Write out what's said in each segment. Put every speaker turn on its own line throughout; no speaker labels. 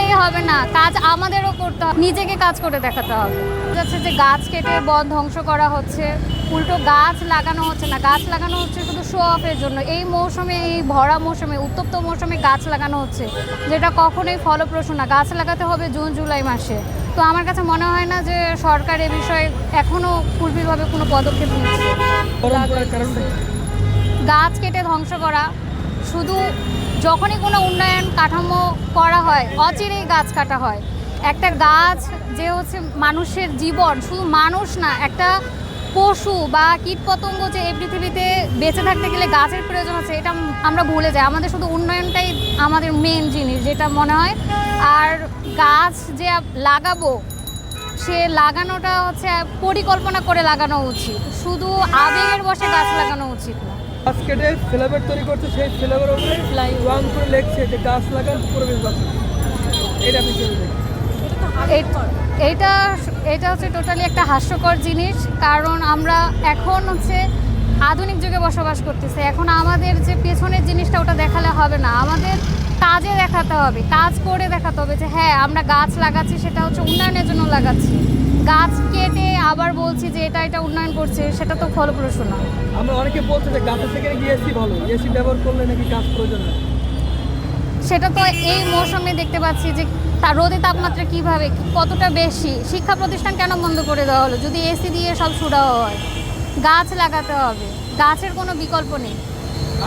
করলেই হবে না, কাজ আমাদেরও করতে হবে, নিজেকে কাজ করে দেখাতে হবে। যাচ্ছে যে গাছ কেটে বন ধ্বংস করা হচ্ছে, উল্টো গাছ লাগানো হচ্ছে না, গাছ লাগানো হচ্ছে শুধু শো অফের জন্য। এই মৌসুমে, এই ভরা মৌসুমে, উত্তপ্ত মৌসুমে গাছ লাগানো হচ্ছে, যেটা কখনোই ফলপ্রসূ না। গাছ লাগাতে হবে জুন জুলাই মাসে। তো আমার কাছে মনে হয় না যে সরকার এ বিষয়ে এখনও ফুলফিলভাবে কোনো পদক্ষেপ নিচ্ছে। গাছ কেটে ধ্বংস করা, শুধু যখনই কোনো উন্নয়ন কাঠামো করা হয় অচিরেই গাছ কাটা হয়। একটা গাছ যে হচ্ছে মানুষের জীবন, শুধু মানুষ না, একটা পশু বা কীটপতঙ্গ যে এই পৃথিবীতে বেঁচে থাকতে গেলে গাছের প্রয়োজন আছে, এটা আমরা ভুলে যাই। আমাদের শুধু উন্নয়নটাই আমাদের মেন জিনিস, যেটা মনে হয়। আর গাছ যে লাগাবো, সে লাগানোটা হচ্ছে পরিকল্পনা করে লাগানো উচিত, শুধু আবেগের বশে গাছ লাগানো উচিত না।
গাছ কেটে ফ্লেভার তৈরি করছে, সেই ফ্লেভার উপরে রং করে লিখছে যে গাছ লাগান পরিবেশ বাঁচান। এটা আমি
এইটা এটা হচ্ছে টোটালি একটা হাস্যকর জিনিস। কারণ আমরা এখন হচ্ছে আধুনিক যুগে বসবাস করতেছি। এখন আমাদের যে পেছনের জিনিসটা ওটা দেখালে হবে না, আমাদের কাজে দেখাতে হবে, কাজ করে দেখাতে হবে যে হ্যাঁ আমরা গাছ লাগাচ্ছি, সেটা হচ্ছে উন্নয়নের জন্য লাগাচ্ছি। গাছ কেটে আবার বলছি যে এটা উন্নয়ন করছে, সেটা তো ফলপ্রসূ না।
আমরা অনেকে বলছে যে গাছের থেকে নাকি এসি ভালো, এসি ব্যবহার করলে নাকি গাছ প্রয়োজন না।
সেটা তো এই মৌসুমে দেখতে পাচ্ছি যে তার রোদে তাপমাত্রা কীভাবে কতটা বেশি। শিক্ষা প্রতিষ্ঠান কেন বন্ধ করে দেওয়া হলো যদি এসি দিয়ে সব শুরু হয়? গাছ লাগাতে হবে, গাছের কোনো বিকল্প নেই।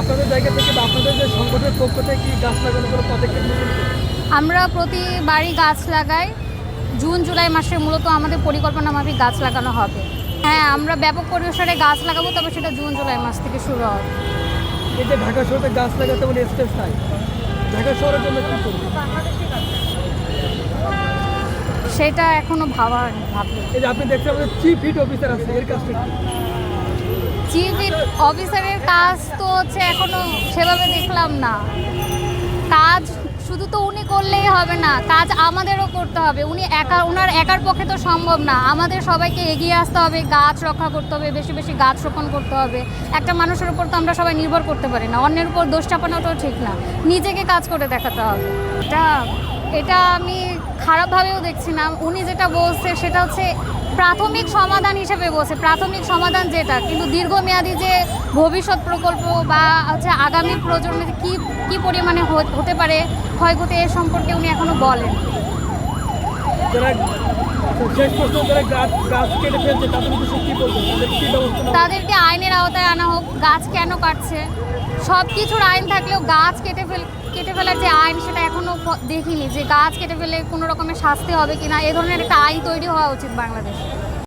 আপনাদের জায়গা থেকে বা আপনাদের যে সংগঠনের পক্ষ থেকে কি গাছ লাগানোর কোনো পদক্ষেপ নিয়েছেন?
আমরা প্রতিবারই গাছ লাগাই। জুন জুলাই মাসে মূলত আমাদের পরিকল্পনা মাফিক গাছ লাগানো হবে। হ্যাঁ, আমরা ব্যাপক পরিসরে গাছ লাগাবো, তবে সেটা জুন জুলাই মাস থেকে শুরু হবে।
এই যে ঢাকা শহরে গাছ লাগাতে মানে স্পেস নাই, ঢাকা শহরের জন্য কী করবে?
সেটা এখনো ভাবলে
এই যে আপনি দেখছেন আমাদের চিফ হিট অফিসার আছে, এর কাজটা কি?
চিফ অফিসারের কাজ তো হচ্ছে এখনো সেভাবে দেখলাম না। কাজ শুধু তো উনি করলেই হবে না, কাজ আমাদেরও করতে হবে। ওনার একার পক্ষে তো সম্ভব না। আমাদের সবাইকে এগিয়ে আসতে হবে, গাছ রক্ষা করতে হবে, বেশি বেশি গাছ রোপণ করতে হবে। একটা মানুষের উপর তো আমরা সবাই নির্ভর করতে পারি না, অন্যের উপর দোষ চাপানোটাও ঠিক না। নিজেকে কাজ করে দেখাতে হবে। এটা আমি খারাপভাবেও দেখছি না। উনি যেটা বলছে সেটা হচ্ছে প্রাথমিক সমাধান হিসেবে বলছে, প্রাথমিক সমাধান যেটা, কিন্তু দীর্ঘমেয়াদী যে ভবিষ্যৎ প্রকল্প বা হচ্ছে আগামী প্রজন্মে কী পরিমাণে হতে পারে ক্ষয়ক্ষতি, এ সম্পর্কে উনি এখনো বলেন। তাদেরকে আইনের আওতায় আনা হোক। গাছ কেন কাটছে, সব কিছুর আইন থাকলেও গাছ কেটে ফেলার যে আইন, সেটা এখনও দেখিনি যে গাছ কেটে ফেলে কোনো রকমের শাস্তি হবে কিনা। এ ধরনের একটা আইন তৈরি হওয়া উচিত বাংলাদেশে।